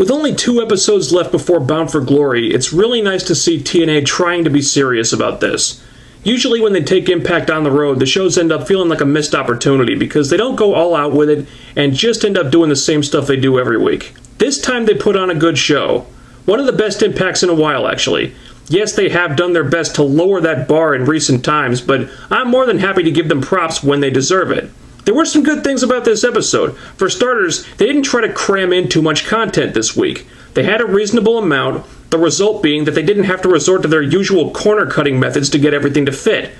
With only 2 episodes left before Bound for Glory, it's really nice to see TNA trying to be serious about this. Usually when they take Impact on the road, the shows end up feeling like a missed opportunity because they don't go all out with it and just end up doing the same stuff they do every week. This time they put on a good show. One of the best Impacts in a while, actually. Yes, they have done their best to lower that bar in recent times, but I'm more than happy to give them props when they deserve it. There were some good things about this episode. For starters, they didn't try to cram in too much content this week. They had a reasonable amount, the result being that they didn't have to resort to their usual corner-cutting methods to get everything to fit.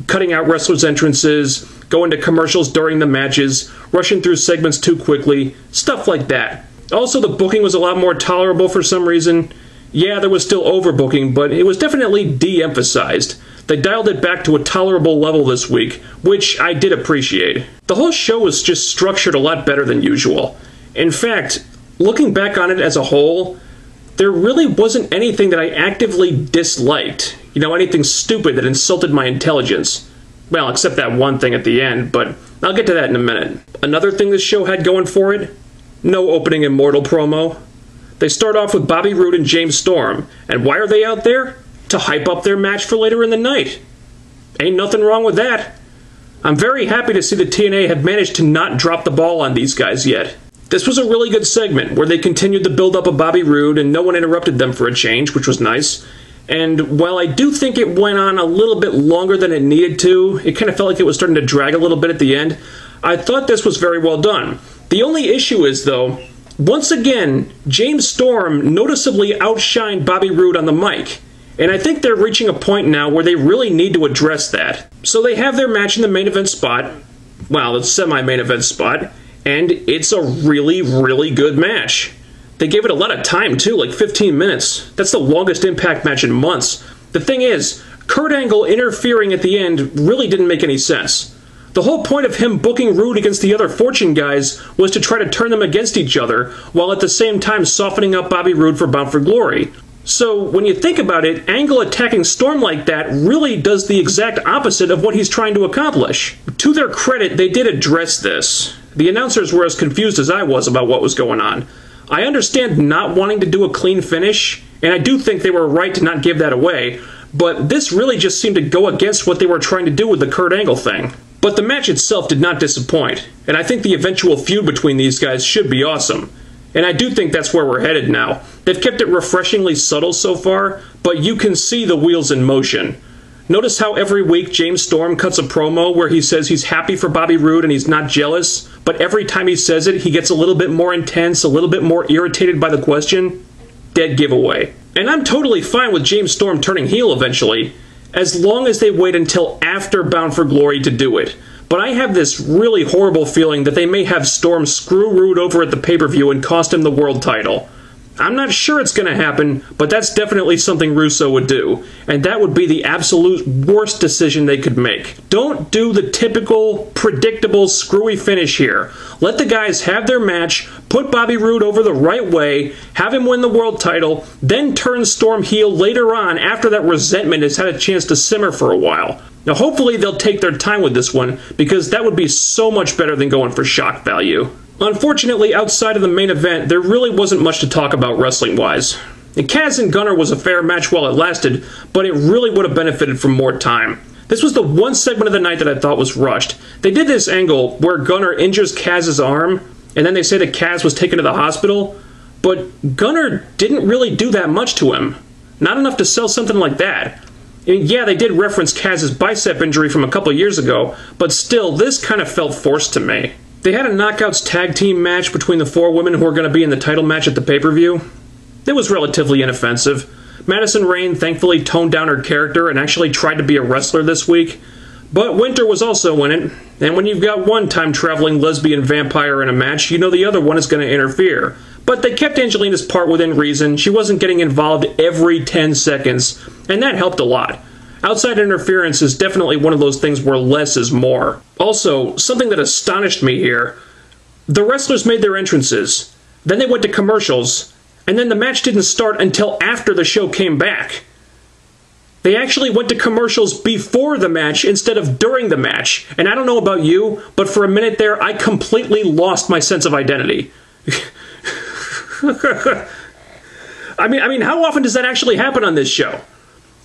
Cutting out wrestlers' entrances, going to commercials during the matches, rushing through segments too quickly, stuff like that. Also, the booking was a lot more tolerable for some reason. Yeah, there was still overbooking, but it was definitely de-emphasized. They dialed it back to a tolerable level this week, which I did appreciate. The whole show was just structured a lot better than usual. In fact, looking back on it as a whole, there really wasn't anything that I actively disliked. You know, anything stupid that insulted my intelligence. Well, except that one thing at the end, but I'll get to that in a minute. Another thing this show had going for it? No opening Immortal promo. They start off with Bobby Roode and James Storm, and why are they out there? To hype up their match for later in the night. Ain't nothing wrong with that. I'm very happy to see the TNA have managed to not drop the ball on these guys yet. This was a really good segment, where they continued the build-up of Bobby Roode and no one interrupted them for a change, which was nice. And while I do think it went on a little bit longer than it needed to, it kind of felt like it was starting to drag a little bit at the end, I thought this was very well done. The only issue is, though, once again, James Storm noticeably outshined Bobby Roode on the mic. And I think they're reaching a point now where they really need to address that. So they have their match in the main event spot. Well, the semi-main event spot. And it's a really, really good match. They gave it a lot of time, too, like 15 minutes. That's the longest Impact match in months. The thing is, Kurt Angle interfering at the end really didn't make any sense. The whole point of him booking Roode against the other Fortune guys was to try to turn them against each other, while at the same time softening up Bobby Roode for Bound for Glory. So, when you think about it, Angle attacking Storm like that really does the exact opposite of what he's trying to accomplish. To their credit, they did address this. The announcers were as confused as I was about what was going on. I understand not wanting to do a clean finish, and I do think they were right to not give that away, but this really just seemed to go against what they were trying to do with the Kurt Angle thing. But the match itself did not disappoint, and I think the eventual feud between these guys should be awesome. And I do think that's where we're headed now. They've kept it refreshingly subtle so far, but you can see the wheels in motion. Notice how every week James Storm cuts a promo where he says he's happy for Bobby Roode and he's not jealous, but every time he says it, he gets a little bit more intense, a little bit more irritated by the question? Dead giveaway. And I'm totally fine with James Storm turning heel eventually, as long as they wait until after Bound for Glory to do it. But I have this really horrible feeling that they may have Storm screw Roode over at the pay-per-view and cost him the world title. I'm not sure it's going to happen, but that's definitely something Russo would do, and that would be the absolute worst decision they could make. Don't do the typical, predictable, screwy finish here. Let the guys have their match, put Bobby Roode over the right way, have him win the world title, then turn Storm heel later on after that resentment has had a chance to simmer for a while. Now hopefully they'll take their time with this one, because that would be so much better than going for shock value. Unfortunately, outside of the main event, there really wasn't much to talk about wrestling-wise. And Kaz and Gunner was a fair match while it lasted, but it really would have benefited from more time. This was the one segment of the night that I thought was rushed. They did this angle where Gunner injures Kaz's arm, and then they say that Kaz was taken to the hospital, but Gunner didn't really do that much to him. Not enough to sell something like that. And yeah, they did reference Kaz's bicep injury from a couple years ago, but still, this kind of felt forced to me. They had a Knockouts tag team match between the 4 women who were going to be in the title match at the pay-per-view. It was relatively inoffensive. Madison Rayne thankfully toned down her character and actually tried to be a wrestler this week. But Winter was also in it, and when you've got one time-traveling lesbian vampire in a match, you know the other one is going to interfere. But they kept Angelina's part within reason. She wasn't getting involved every 10 seconds, and that helped a lot. Outside interference is definitely one of those things where less is more. Also, something that astonished me here, the wrestlers made their entrances, then they went to commercials, and then the match didn't start until after the show came back. They actually went to commercials before the match instead of during the match, and I don't know about you, but for a minute there I completely lost my sense of identity. I mean, how often does that actually happen on this show?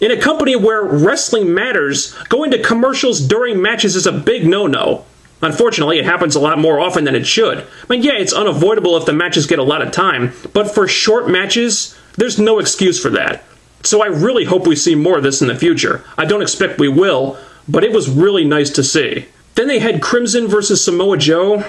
In a company where wrestling matters, going to commercials during matches is a big no-no. Unfortunately, it happens a lot more often than it should. I mean, yeah, it's unavoidable if the matches get a lot of time, but for short matches, there's no excuse for that. So I really hope we see more of this in the future. I don't expect we will, but it was really nice to see. Then they had Crimson versus Samoa Joe,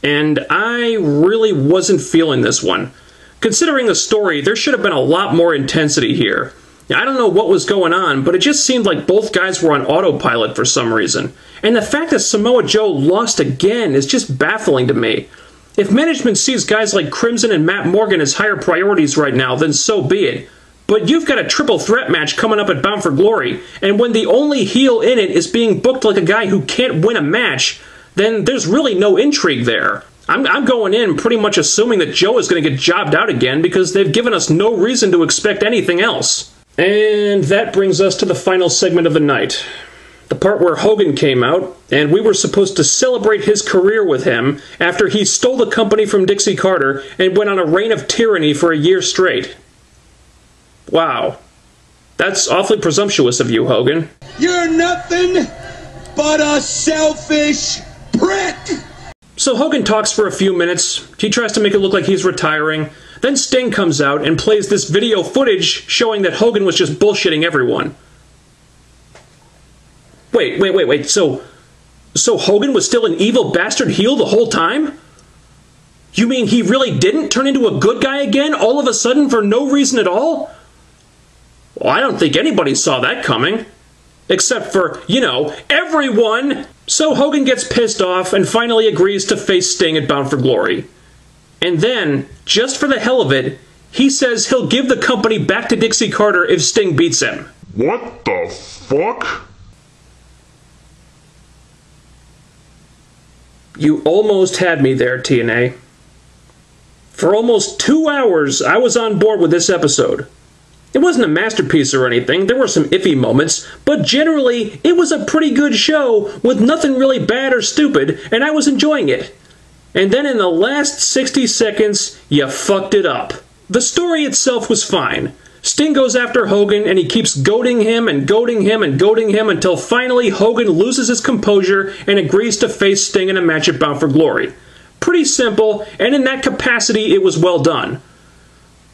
and I really wasn't feeling this one. Considering the story, there should have been a lot more intensity here. I don't know what was going on, but it just seemed like both guys were on autopilot for some reason. And the fact that Samoa Joe lost again is just baffling to me. If management sees guys like Crimson and Matt Morgan as higher priorities right now, then so be it. But you've got a triple threat match coming up at Bound for Glory, and when the only heel in it is being booked like a guy who can't win a match, then there's really no intrigue there. I'm going in pretty much assuming that Joe is going to get jobbed out again because they've given us no reason to expect anything else. And that brings us to the final segment of the night. The part where Hogan came out, and we were supposed to celebrate his career with him after he stole the company from Dixie Carter and went on a reign of tyranny for a year straight. Wow. That's awfully presumptuous of you, Hogan. You're nothing but a selfish prick! So Hogan talks for a few minutes. He tries to make it look like he's retiring. Then Sting comes out and plays this video footage showing that Hogan was just bullshitting everyone. Wait. So Hogan was still an evil bastard heel the whole time? You mean he really didn't turn into a good guy again all of a sudden for no reason at all? Well, I don't think anybody saw that coming. Except for, you know, everyone! So Hogan gets pissed off and finally agrees to face Sting at Bound for Glory. And then, just for the hell of it, he says he'll give the company back to Dixie Carter if Sting beats him. What the fuck? You almost had me there, TNA. For almost 2 hours, I was on board with this episode. It wasn't a masterpiece or anything, there were some iffy moments, but generally, it was a pretty good show with nothing really bad or stupid, and I was enjoying it. And then in the last 60 seconds, you fucked it up. The story itself was fine. Sting goes after Hogan, and he keeps goading him and goading him and goading him until finally Hogan loses his composure and agrees to face Sting in a match at Bound for Glory. Pretty simple, and in that capacity, it was well done.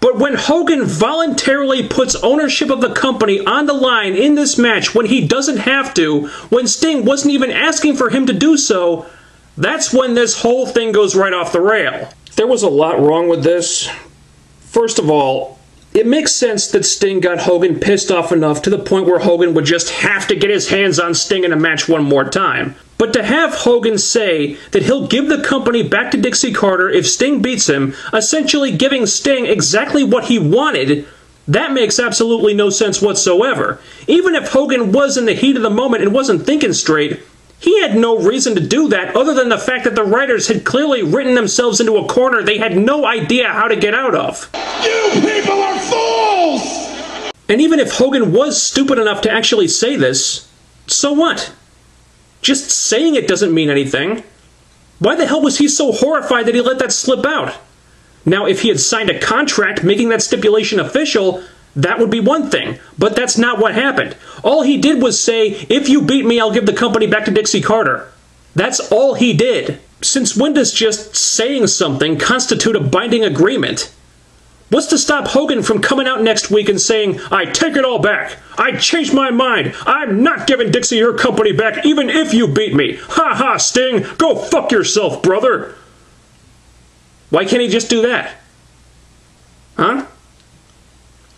But when Hogan voluntarily puts ownership of the company on the line in this match when he doesn't have to, when Sting wasn't even asking for him to do so, that's when this whole thing goes right off the rail. There was a lot wrong with this. First of all, it makes sense that Sting got Hogan pissed off enough to the point where Hogan would just have to get his hands on Sting in a match one more time. But to have Hogan say that he'll give the company back to Dixie Carter if Sting beats him, essentially giving Sting exactly what he wanted, that makes absolutely no sense whatsoever. Even if Hogan was in the heat of the moment and wasn't thinking straight, he had no reason to do that other than the fact that the writers had clearly written themselves into a corner they had no idea how to get out of. You people are fools! And even if Hogan was stupid enough to actually say this, so what? Just saying it doesn't mean anything. Why the hell was he so horrified that he let that slip out? Now, if he had signed a contract making that stipulation official, that would be one thing, but that's not what happened. All he did was say, if you beat me, I'll give the company back to Dixie Carter. That's all he did. Since when does just saying something constitute a binding agreement? What's to stop Hogan from coming out next week and saying, I take it all back. I changed my mind. I'm not giving Dixie your company back even if you beat me. Ha ha, Sting. Go fuck yourself, brother. Why can't he just do that? Huh?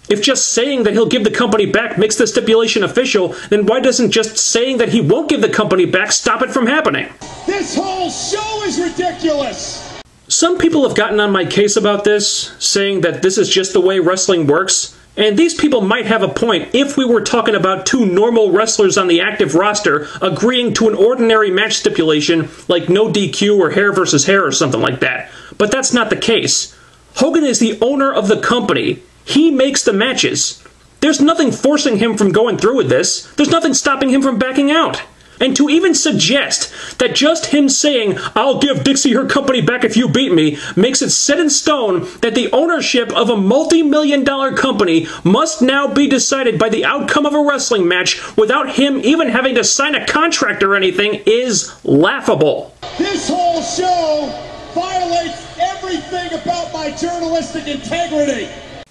If just saying that he'll give the company back makes the stipulation official, then why doesn't just saying that he won't give the company back stop it from happening? This whole show is ridiculous! Some people have gotten on my case about this, saying that this is just the way wrestling works, and these people might have a point if we were talking about two normal wrestlers on the active roster agreeing to an ordinary match stipulation like no DQ or hair versus hair or something like that. But that's not the case. Hogan is the owner of the company. He makes the matches. There's nothing forcing him from going through with this. There's nothing stopping him from backing out. And to even suggest that just him saying, "I'll give Dixie her company back if you beat me," makes it set in stone that the ownership of a multi-million-dollar company must now be decided by the outcome of a wrestling match without him even having to sign a contract or anything is laughable. This whole show violates everything about my journalistic integrity.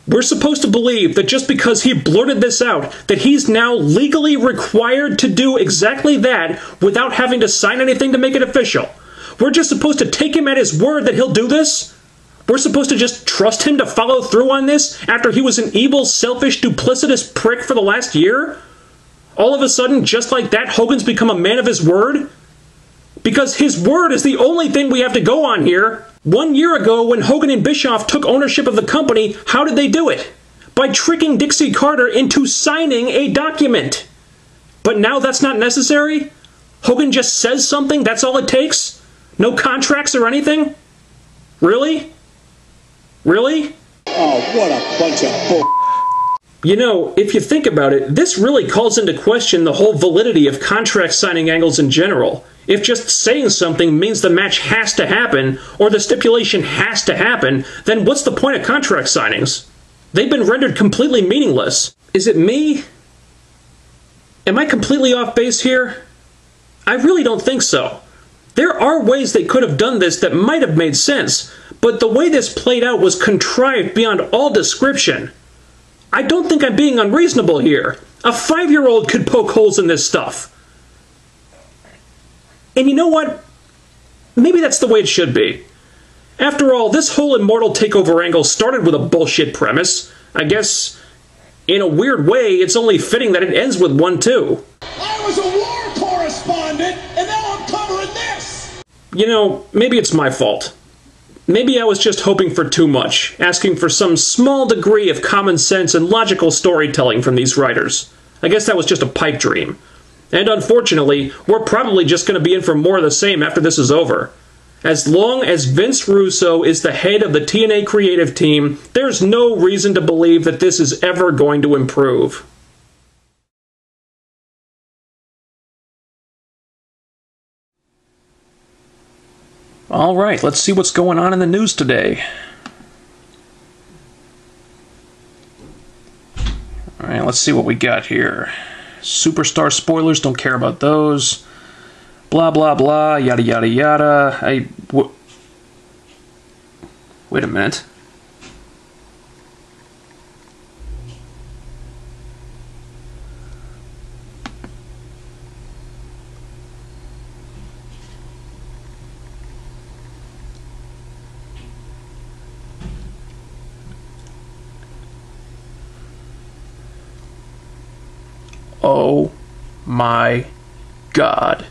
We're supposed to believe that just because he blurted this out, that he's now legally required to do exactly that without having to sign anything to make it official. We're just supposed to take him at his word that he'll do this? We're supposed to just trust him to follow through on this after he was an evil, selfish, duplicitous prick for the last year? All of a sudden, just like that, Hogan's become a man of his word? Because his word is the only thing we have to go on here. 1 year ago, when Hogan and Bischoff took ownership of the company, how did they do it? By tricking Dixie Carter into signing a document. But now that's not necessary? Hogan just says something, that's all it takes? No contracts or anything? Really? Really? Oh, what a bunch of bull. You know, if you think about it, this really calls into question the whole validity of contract signing angles in general. If just saying something means the match has to happen, or the stipulation has to happen, then what's the point of contract signings? They've been rendered completely meaningless. Is it me? Am I completely off base here? I really don't think so. There are ways they could have done this that might have made sense, but the way this played out was contrived beyond all description. I don't think I'm being unreasonable here. A 5-year-old could poke holes in this stuff. And you know what? Maybe that's the way it should be. After all, this whole Immortal Takeover angle started with a bullshit premise. I guess, in a weird way, it's only fitting that it ends with one too. I was a war correspondent, and now I'm covering this. You know, maybe it's my fault. Maybe I was just hoping for too much, asking for some small degree of common sense and logical storytelling from these writers. I guess that was just a pipe dream. And unfortunately, we're probably just going to be in for more of the same after this is over. As long as Vince Russo is the head of the TNA creative team, there's no reason to believe that this is ever going to improve. Alright, let's see what's going on in the news today. Alright, let's see what we got here. Superstar spoilers, don't care about those. Blah, blah, blah, yada, yada, yada. Wait a minute. Oh my God.